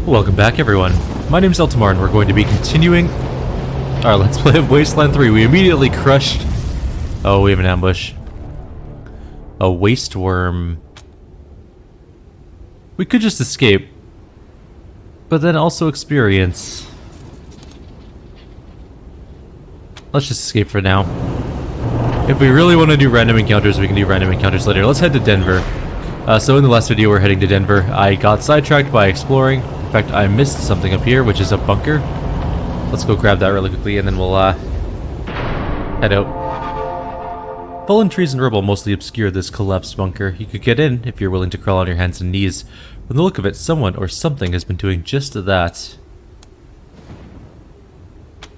Welcome back, everyone. My name's Eltimar, and we're going to be continuing our Let's Play of Wasteland 3. We immediately crushed... Oh, we have an ambush. A waste worm. We could just escape, but then also experience. Let's just escape for now. If we really want to do random encounters, we can do random encounters later. Let's head to Denver. So in the last video, we're heading to Denver. I got sidetracked by exploring. In fact, I missed something up here, which is a bunker. Let's go grab that really quickly, and then we'll head out. Fallen trees and rubble mostly obscure this collapsed bunker. You could get in if you're willing to crawl on your hands and knees. From the look of it, someone or something has been doing just that.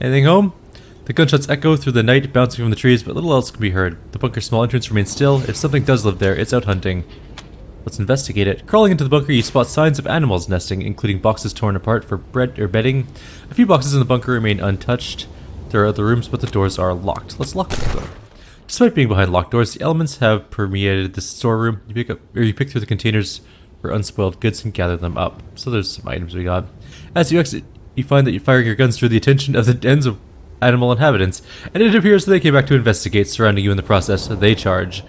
Anything home? The gunshots echo through the night, bouncing from the trees, but little else can be heard. The bunker's small entrance remains still. If something does live there, it's out hunting. Let's investigate it. Crawling into the bunker, you spot signs of animals nesting, including boxes torn apart for bread or bedding. A few boxes in the bunker remain untouched. There are other rooms, but the doors are locked. Let's lock them. Despite being behind locked doors, the elements have permeated the storeroom. You pick through the containers for unspoiled goods and gather them up. So there's some items we got. As you exit, you find that you're firing your guns drew the attention of the dens of animal inhabitants, and it appears that they came back to investigate, surrounding you in the process. They charge.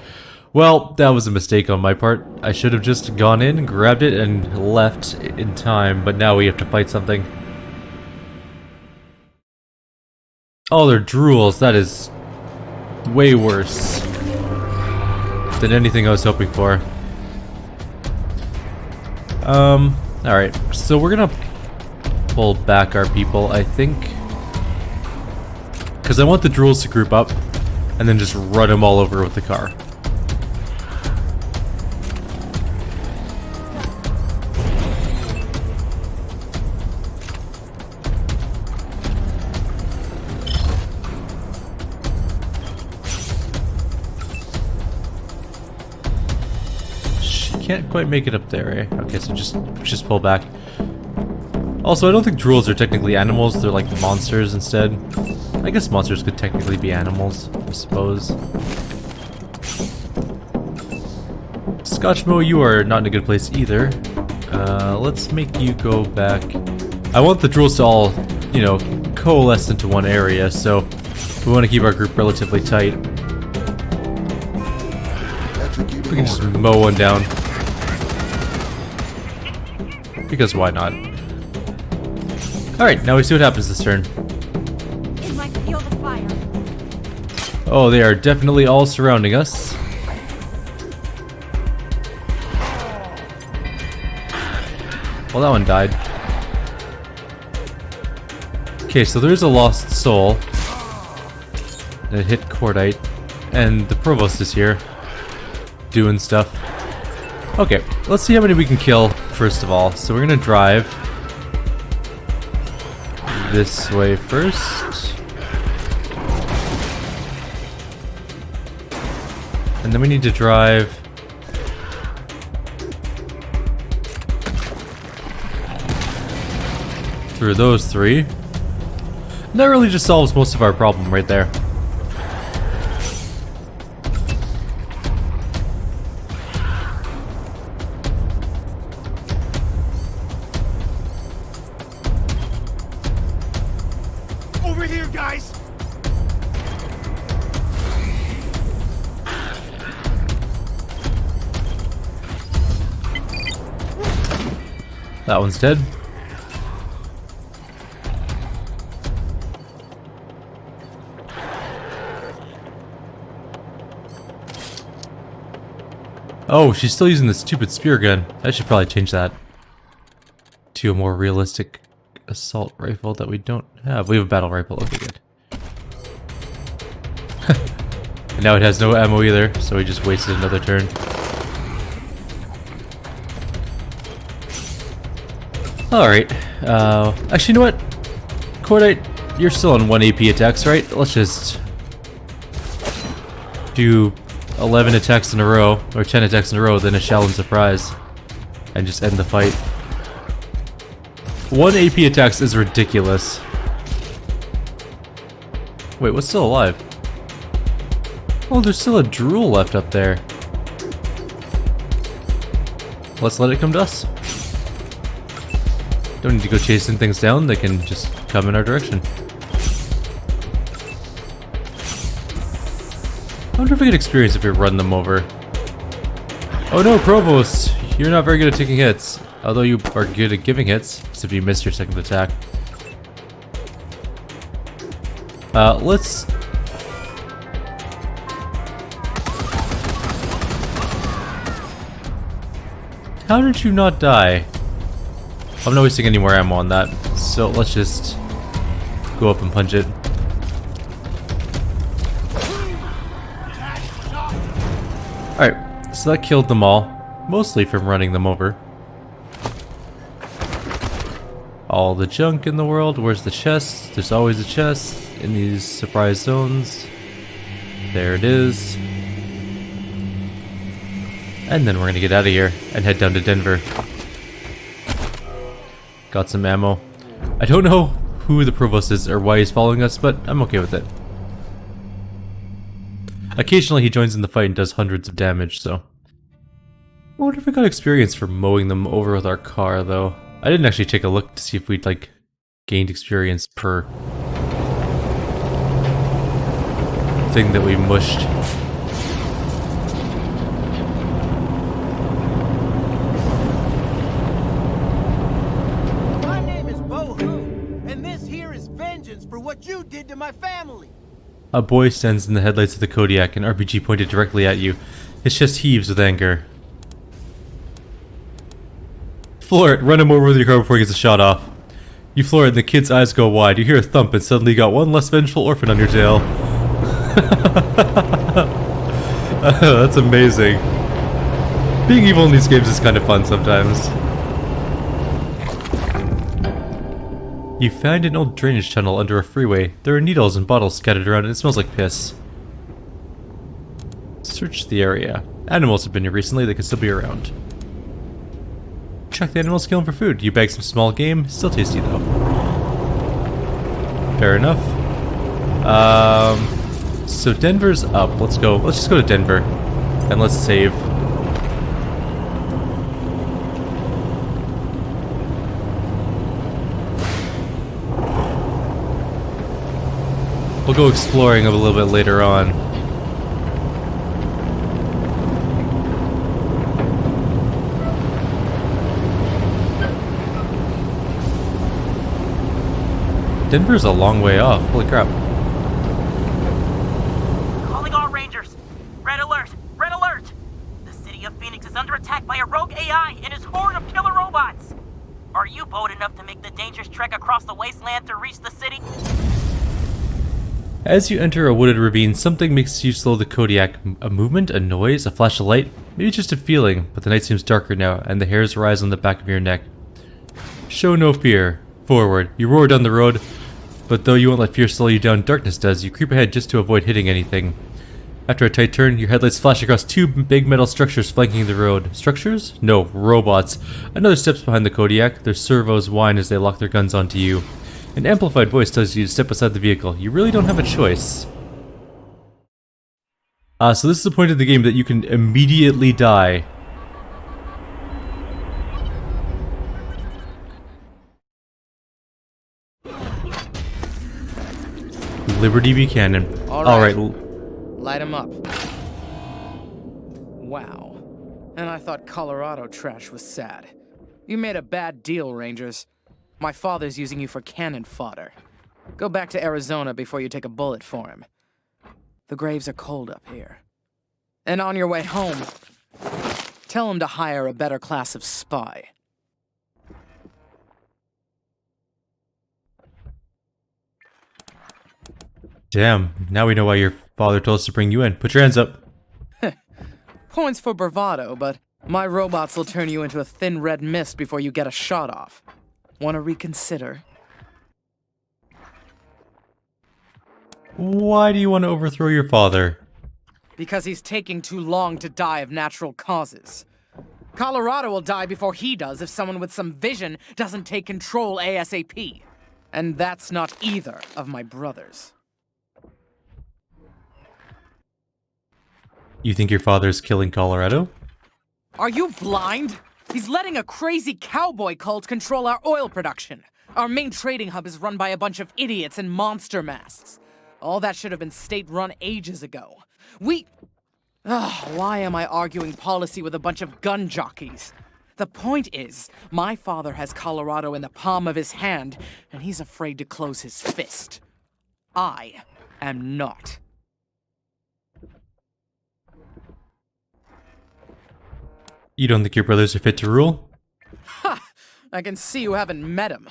Well, that was a mistake on my part. I should have just gone in, grabbed it, and left in time, but now we have to fight something. Oh, they're drools. That is way worse than anything I was hoping for. Alright, so we're gonna pull back our people, I think. Because I want the drools to group up, and then just run them all over with the car. Can't quite make it up there, eh? Okay, so just pull back. Also, I don't think drools are technically animals, they're like monsters instead. I guess monsters could technically be animals, I suppose. Scotchmo, you are not in a good place either. Let's make you go back. I want the drools to all, you know, coalesce into one area, so we want to keep our group relatively tight. We can just mow one down. Because why not? Alright, now we see what happens this turn. It might feel the fire. Oh, they are definitely all surrounding us. Well, that one died. Okay, so there's a lost soul. And it hit Cordite. And the provost is here. Doing stuff. Okay, let's see how many we can kill first of all. So we're gonna drive this way first. And then we need to drive through those three. And that really just solves most of our problem right there. Over here, guys! That one's dead. Oh, she's still using the stupid spear gun. I should probably change that to a more realistic assault rifle that we don't have. We have a battle rifle. Okay, good. And now it has no ammo either, so we just wasted another turn. Alright. Actually, you know what? Cordite, you're still on 1 AP attacks, right? Let's just do 11 attacks in a row, or 10 attacks in a row, then a Shaolin surprise, and just end the fight. 1 AP attacks is ridiculous. Wait, what's still alive? Oh, there's still a drool left up there. Let's let it come to us. Don't need to go chasing things down, they can just come in our direction. I wonder if we get experience if we run them over. Oh no, Provost! You're not very good at taking hits. Although you are good at giving hits, except you missed your second attack. Let's... How did you not die? I'm not wasting any more ammo on that, so let's just go up and punch it. Alright, so that killed them all, mostly from running them over. All the junk in the world, where's the chest? There's always a chest in these surprise zones. There it is. And then we're gonna get out of here and head down to Denver. Got some ammo. I don't know who the Provost is or why he's following us, but I'm okay with it. Occasionally he joins in the fight and does hundreds of damage, so... I wonder if we got experience for mowing them over with our car, though. I didn't actually take a look to see if we'd, like, gained experience per thing that we mushed. My name is Bohu, and this here is vengeance for what you did to my family. A boy stands in the headlights of the Kodiak, an RPG pointed directly at you. His chest heaves with anger. Floor it, run him over with your car before he gets a shot off. You floor it and the kid's eyes go wide. You hear a thump and suddenly you got one less vengeful orphan on your tail. That's amazing. Being evil in these games is kind of fun sometimes. You find an old drainage tunnel under a freeway. There are needles and bottles scattered around and it smells like piss. Search the area. Animals have been here recently, they could still be around. Track the animals, kill them for food. You bag some small game, still tasty though. Fair enough. So Denver's up. Let's go. Let's just go to Denver. And let's save. We'll go exploring a little bit later on. Denver's a long way off. Holy crap. Calling all Rangers. Red alert! Red alert! The city of Phoenix is under attack by a rogue AI and his horde of killer robots. Are you bold enough to make the dangerous trek across the wasteland to reach the city? As you enter a wooded ravine, something makes you slow the Kodiak. A movement, a noise, a flash of light, maybe just a feeling, but the night seems darker now, and the hairs rise on the back of your neck. Show no fear. Forward. You roar down the road, but though you won't let fear slow you down, darkness does. You creep ahead just to avoid hitting anything. After a tight turn, your headlights flash across two big metal structures flanking the road. Structures? No, robots. Another steps behind the Kodiak. Their servos whine as they lock their guns onto you. An amplified voice tells you to step aside the vehicle. You really don't have a choice. So this is the point of the game that you can immediately die. Liberty Buchanan. Alright. Light him up. Wow. And I thought Colorado trash was sad. You made a bad deal, Rangers. My father's using you for cannon fodder. Go back to Arizona before you take a bullet for him. The graves are cold up here. And on your way home, tell him to hire a better class of spy. Damn, now we know why your father told us to bring you in. Put your hands up. Points for bravado, but my robots will turn you into a thin red mist before you get a shot off. Want to reconsider? Why do you want to overthrow your father? Because he's taking too long to die of natural causes. Colorado will die before he does if someone with some vision doesn't take control ASAP. And that's not either of my brothers. You think your father's killing Colorado? Are you blind? He's letting a crazy cowboy cult control our oil production. Our main trading hub is run by a bunch of idiots in monster masks. All that should have been state-run ages ago. Why am I arguing policy with a bunch of gun jockeys? The point is, my father has Colorado in the palm of his hand, and he's afraid to close his fist. I am not. You don't think your brothers are fit to rule? Ha! I can see you haven't met him.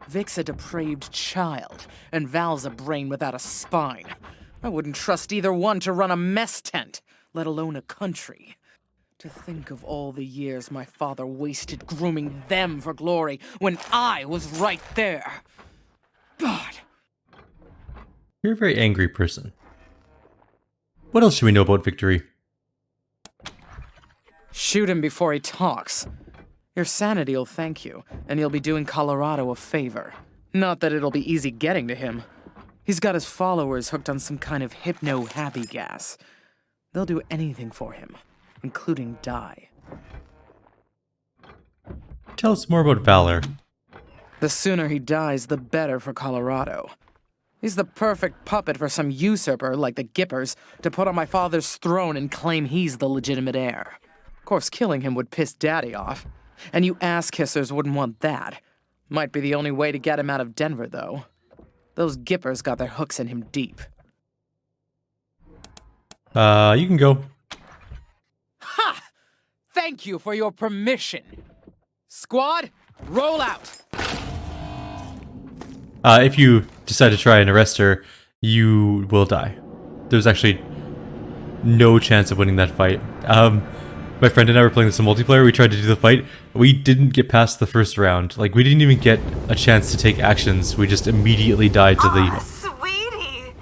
Vic's a depraved child, and Val's a brain without a spine. I wouldn't trust either one to run a mess tent, let alone a country. To think of all the years my father wasted grooming them for glory when I was right there. God. You're a very angry person. What else should we know about Victory? Shoot him before he talks. Your sanity'll thank you, and you'll be doing Colorado a favor. Not that it'll be easy getting to him. He's got his followers hooked on some kind of hypno-happy gas. They'll do anything for him, including die. Tell us more about Valor. The sooner he dies, the better for Colorado. He's the perfect puppet for some usurper, like the Gippers, to put on my father's throne and claim he's the legitimate heir. Of course, killing him would piss Daddy off. And you ass-kissers wouldn't want that. Might be the only way to get him out of Denver, though. Those Gippers got their hooks in him deep. You can go. Ha! Thank you for your permission. Squad, roll out! If you decide to try and arrest her, you will die. There's actually no chance of winning that fight. My friend and I were playing this in multiplayer. We tried to do the fight. We didn't get past the first round. Like, we didn't even get a chance to take actions. We just immediately died to the Sweetie!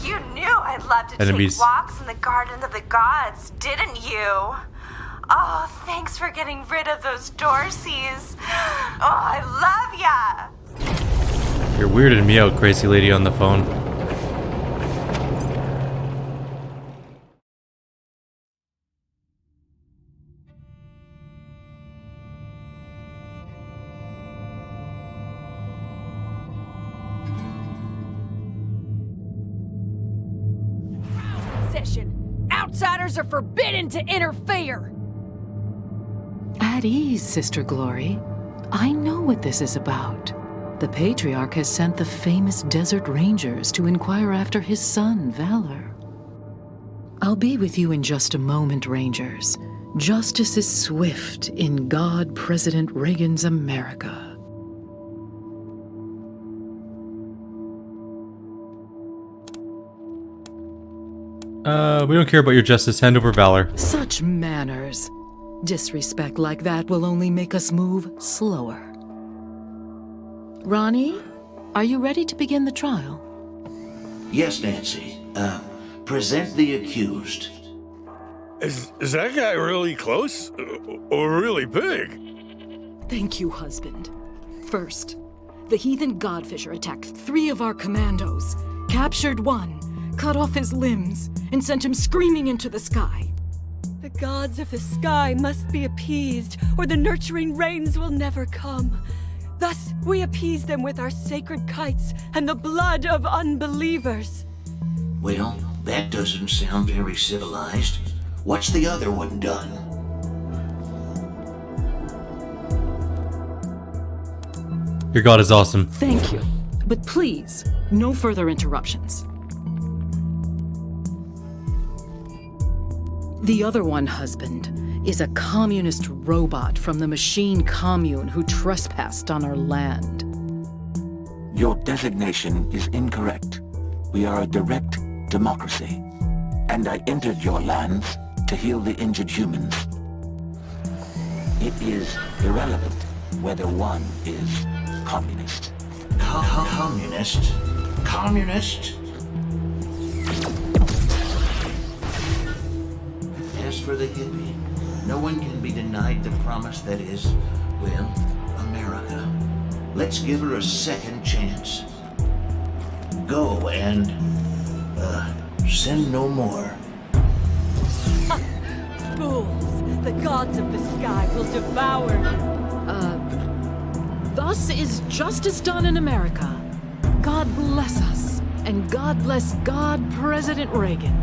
You knew I'd love to enemies. take walks in the Garden of the Gods, didn't you? Oh, thanks for getting rid of those Dorseys. Oh, I love ya! You're weirding me out, crazy lady on the phone. Outsiders are forbidden to interfere! At ease, Sister Glory. I know what this is about. The Patriarch has sent the famous Desert Rangers to inquire after his son, Valor. I'll be with you in just a moment, Rangers. Justice is swift in God President Reagan's America. We don't care about your justice. Hand over Valor. Such manners. Disrespect like that will only make us move slower. Ronnie, are you ready to begin the trial? Yes, Nancy. Present the accused. Is that guy really close? Or really big? Thank you, husband. First, the heathen Godfisher attacked 3 of our commandos, captured 1, cut off his limbs, and sent him screaming into the sky. The gods of the sky must be appeased, or the nurturing rains will never come. Thus, we appease them with our sacred kites and the blood of unbelievers. Well, that doesn't sound very civilized. What's the other one done? Your god is awesome. Thank you. But please, no further interruptions. The other one, husband, is a communist robot from the machine commune who trespassed on our land. Your designation is incorrect. We are a direct democracy. And I entered your lands to heal the injured humans. It is irrelevant whether one is communist. Communist? Communist? As for the hippie, no one can be denied the promise that is, well, America. Let's give her a second chance. Go and, sin no more. Fools! the gods of the sky will devour you. Thus is justice done in America. God bless us, and God bless God President Reagan.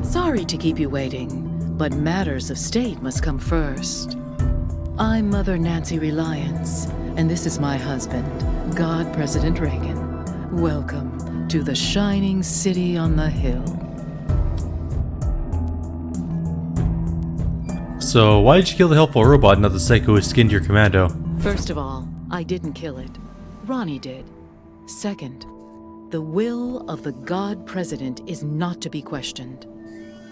Sorry to keep you waiting, but matters of state must come first. I'm Mother Nancy Reliance, and this is my husband, God President Reagan. Welcome to the shining city on the hill. So, why did you kill the helpful robot, not the psycho who skinned your commando? First of all, I didn't kill it. Ronnie did. Second, the will of the God President is not to be questioned.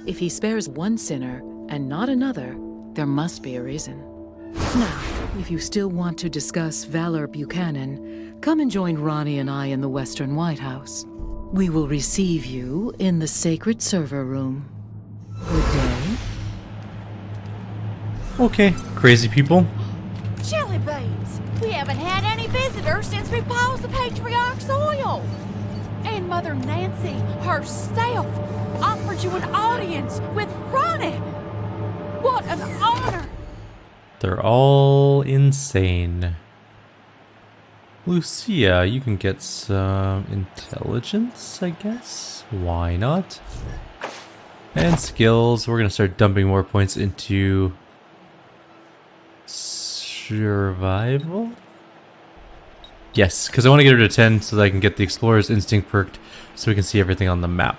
If he spares one sinner and not another, there must be a reason. Now, if you still want to discuss Valor Buchanan, come and join Ronnie and I in the Western White House. We will receive you in the sacred server room. Good day. Okay, crazy people. Jelly beans! We haven't had any visitors since we paused the Patriarch's oil! And Mother Nancy herself offered you an audience with Ronnie! What an honor! They're all insane. Lucia, you can get some intelligence, I guess? Why not? And skills, we're gonna start dumping more points into survival? Yes, because I want to get her to 10 so that I can get the Explorer's Instinct perked so we can see everything on the map.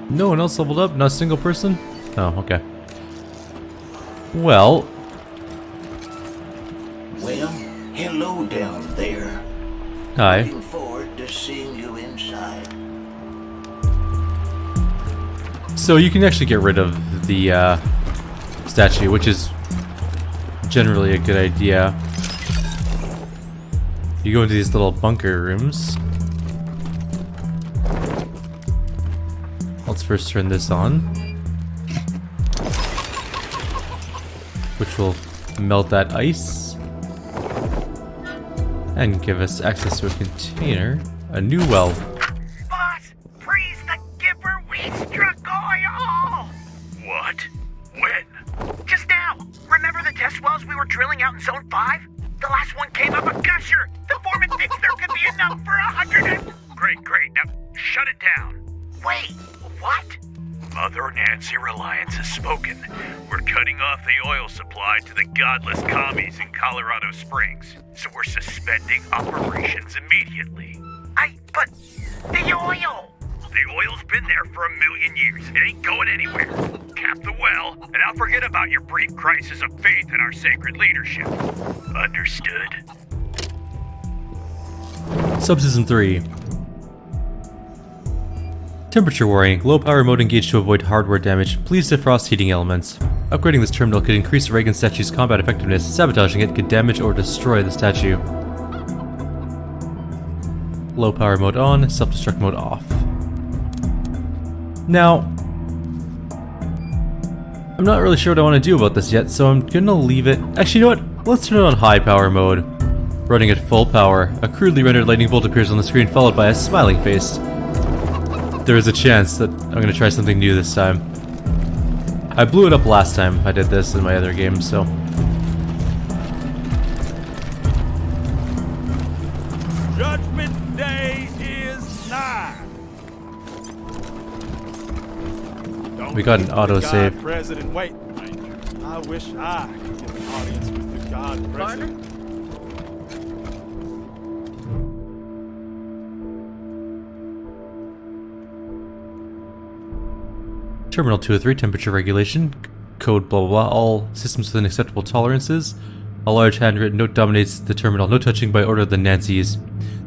No one else leveled up? Not a single person? Oh, okay. Well... Well, hello down there. Hi. Looking forward to seeing you inside. So you can actually get rid of the statue, which is generally a good idea. You go into these little bunker rooms. Let's first turn this on, which will melt that ice and give us access to a container, a new well. Boss, freeze the giver, we struck oil! What? When? Just now. Remember the test wells we were drilling out in Zone 5? The last one came up a gusher. The foreman thinks there could be enough for 100 and... Great. Now, shut it down. Wait, what? Mother Nancy Reliance has spoken. We're cutting off the oil supply to the godless commies in Colorado Springs. So we're suspending operations immediately. But the oil! The oil's been there for 1,000,000 years. It ain't going anywhere. Cap the well, and I'll forget about your brief crisis of faith in our sacred leadership. Understood? Subseason 3. Temperature warning. Low power mode engaged to avoid hardware damage. Please defrost heating elements. Upgrading this terminal could increase the Reagan statue's combat effectiveness. Sabotaging it could damage or destroy the statue. Low power mode on, self-destruct mode off. Now, I'm not really sure what I want to do about this yet, so I'm gonna leave it. Actually, you know what? Let's turn it on high power mode. Running at full power, a crudely rendered lightning bolt appears on the screen, followed by a smiling face. There is a chance that I'm gonna try something new this time. I blew it up last time I did this in my other game, so... Judgment Day is nigh. We got an autosave. President, wait. I wish I could get an audience with the God President. Terminal 203, temperature regulation, code blah blah blah, all systems within acceptable tolerances. A large handwritten note dominates the terminal, no touching by order of the Nancys.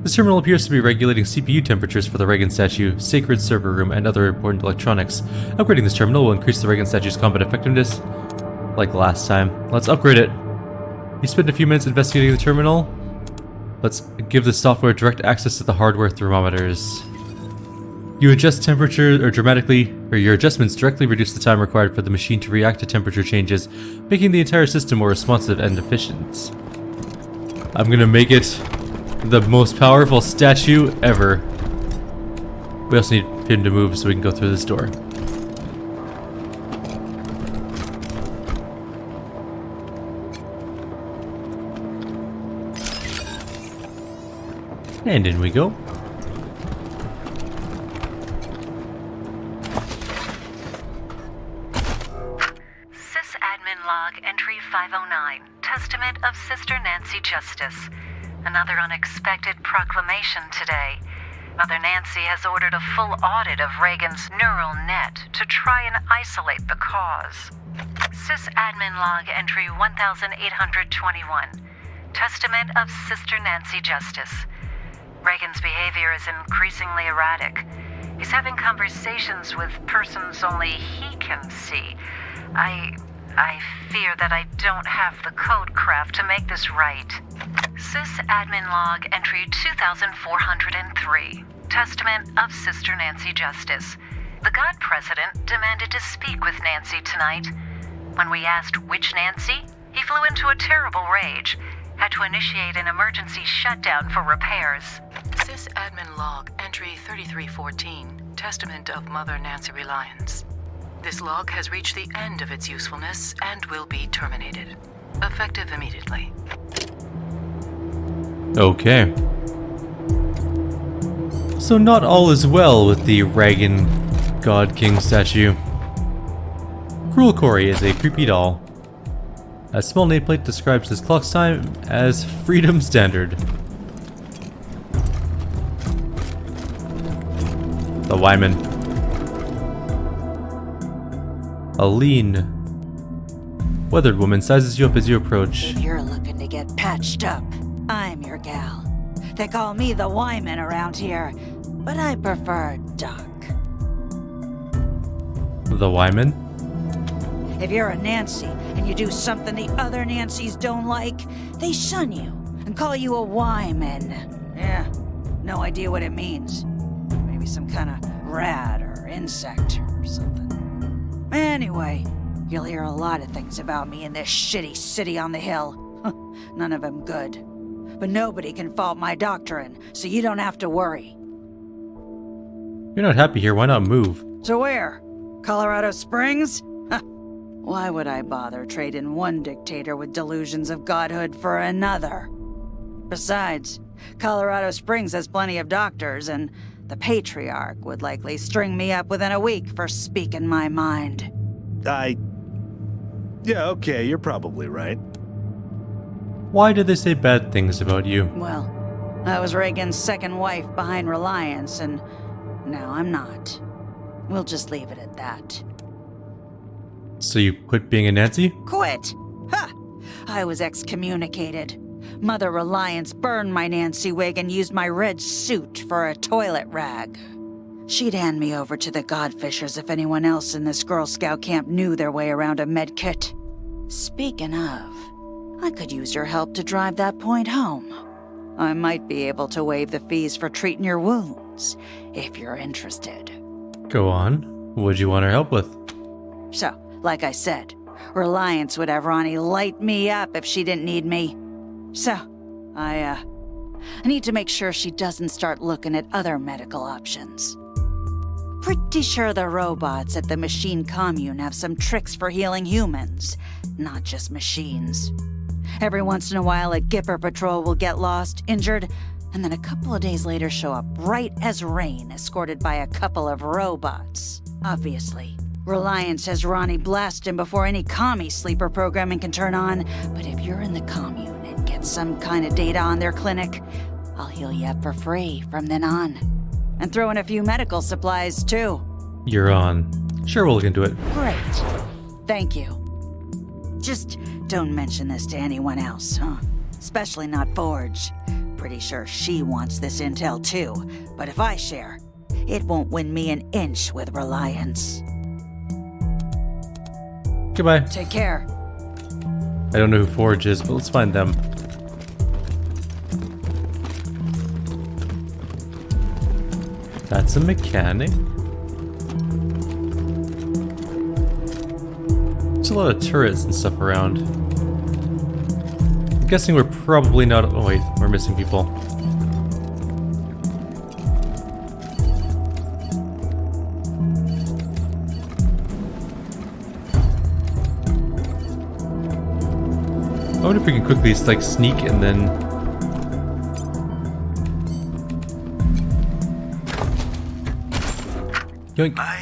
This terminal appears to be regulating CPU temperatures for the Reagan statue, sacred server room, and other important electronics. Upgrading this terminal will increase the Reagan statue's combat effectiveness, like last time. Let's upgrade it. You spent a few minutes investigating the terminal. Let's give the software direct access to the hardware thermometers. You adjust temperature your adjustments directly reduce the time required for the machine to react to temperature changes, making the entire system more responsive and efficient. I'm gonna make it the most powerful statue ever. We also need for him to move so we can go through this door. And in we go. Sysadmin log entry 509. Testament of Sister Nancy Justice. Another unexpected proclamation today. Mother Nancy has ordered a full audit of Reagan's neural net to try and isolate the cause. Sysadmin log entry 1821. Testament of Sister Nancy Justice. Reagan's behavior is increasingly erratic. He's having conversations with persons only he can see. I fear that I don't have the code craft to make this right. Sysadmin log entry 2403. Testament of Sister Nancy Justice. The God President demanded to speak with Nancy tonight. When we asked which Nancy, he flew into a terrible rage. Had to initiate an emergency shutdown for repairs. Sysadmin log entry 3314. Testament of Mother Nancy Reliance. This log has reached the end of its usefulness and will be terminated. Effective immediately. Okay. So not all is well with the Reagan God King statue. Cruel Corey is a creepy doll. A small nameplate describes his clock's time as Freedom Standard. The Wyman. A lean, weathered woman sizes you up as you approach. If you're looking to get patched up, I'm your gal. They call me the Wyman around here, but I prefer Doc. The Wyman? If you're a Nancy and you do something the other Nancys don't like, they shun you and call you a Wyman. Yeah, no idea what it means. Maybe some kind of rat or insect or something. Anyway, you'll hear a lot of things about me in this shitty city on the hill. None of them good. But nobody can fault my doctrine, so you don't have to worry. You're not happy here, why not move? So where? Colorado Springs? Why would I bother trading one dictator with delusions of godhood for another? Besides, Colorado Springs has plenty of doctors, and the Patriarch would likely string me up within a week for speaking my mind. Yeah, okay, you're probably right. Why did they say bad things about you? Well, I was Reagan's second wife behind Reliance, and now I'm not. We'll just leave it at that. So you quit being a Nancy? Quit? Ha! I was excommunicated. Mother Reliance burned my Nancy wig and used my red suit for a toilet rag. She'd hand me over to the Godfishers if anyone else in this Girl Scout camp knew their way around a medkit. Speaking of, I could use your help to drive that point home. I might be able to waive the fees for treating your wounds, if you're interested. Go on. What'd you want her help with? So, like I said, Reliance would have Ronnie light me up if she didn't need me. So, I need to make sure she doesn't start looking at other medical options. Pretty sure the robots at the machine commune have some tricks for healing humans, not just machines. Every once in a while, a Gipper patrol will get lost, injured, and then a couple of days later show up bright as rain, escorted by a couple of robots. Obviously, Reliance has Ronnie blast him before any commie sleeper programming can turn on, but if you're in the commune and get some kind of data on their clinic, I'll heal you up for free from then on. And throw in a few medical supplies, too. You're on. Sure, we'll look into it. Great. Thank you. Just don't mention this to anyone else, huh? Especially not Forge. Pretty sure she wants this intel, too. But if I share, it won't win me an inch with Reliance. Goodbye. Take care. I don't know who Forge is, but let's find them. That's a mechanic. There's a lot of turrets and stuff around. I'm guessing we're probably not... Oh wait, we're missing people. wonder if we can quickly like sneak and then. Yoink. My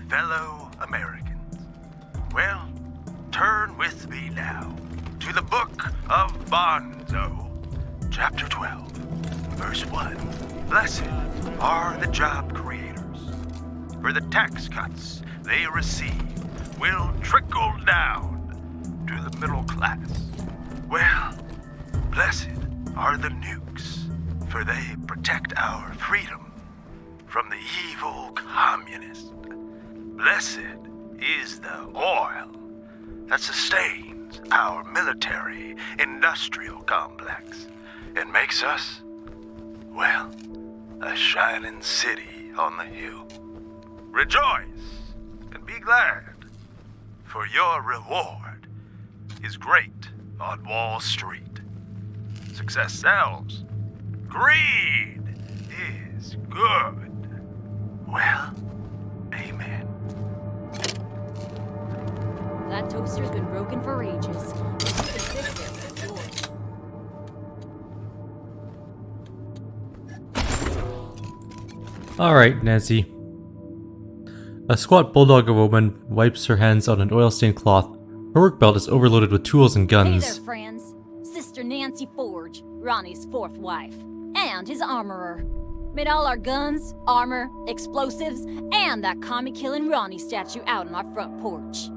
fellow Americans, well, turn with me now to the book of Bonzo, chapter 12, verse 1. Blessed are the job creators, for the tax cuts they receive will trickle down to the middle class. Well, blessed are the nukes, for they protect our freedom from the evil communist. Blessed is the oil that sustains our military-industrial complex and makes us, well, a shining city on the hill. Rejoice and be glad, for your reward is great on Wall Street. Success sells. Greed is good. Well, amen. That toaster's been broken for ages. Alright, Nancy. A squat bulldog of a woman wipes her hands on an oil-stained cloth. Her work belt is overloaded with tools and guns. Hey there, friends. Sister Nancy Forge, Ronnie's fourth wife, and his armorer. Made all our guns, armor, explosives, and that commie-killing Ronnie statue out on our front porch.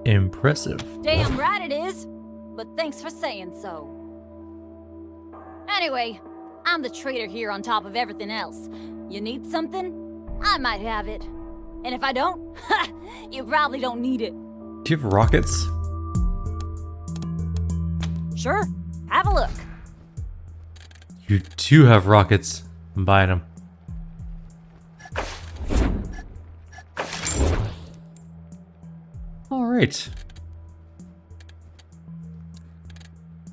Impressive. Damn right it is, but thanks for saying so. Anyway, I'm the trader here on top of everything else. You need something? I might have it. And if I don't, you probably don't need it. Do you have rockets? Sure, have a look. You do have rockets. I'm buying them. Alright.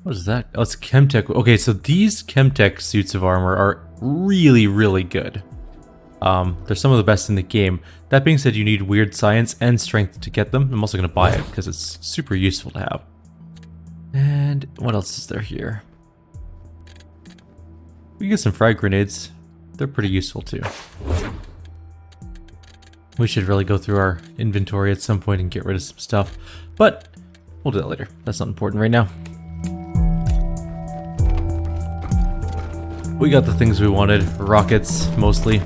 What is that? Oh, it's Chemtech. Okay, so these Chemtech suits of armor are really, really good. They're some of the best in the game. That being said, you need weird science and strength to get them. I'm also going to buy it because it's super useful to have. And what else is there here? We can get some frag grenades. They're pretty useful too. We should really go through our inventory at some point and get rid of some stuff. But we'll do that later. That's not important right now. We got the things we wanted. Rockets, mostly.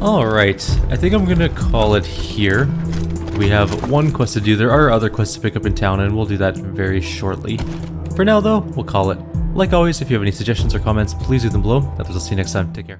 Alright, I think I'm gonna call it here. We have one quest to do. There are other quests to pick up in town, and we'll do that very shortly. For now, though, we'll call it. Like always, if you have any suggestions or comments, please leave them below. Otherwise, I'll see you next time. Take care.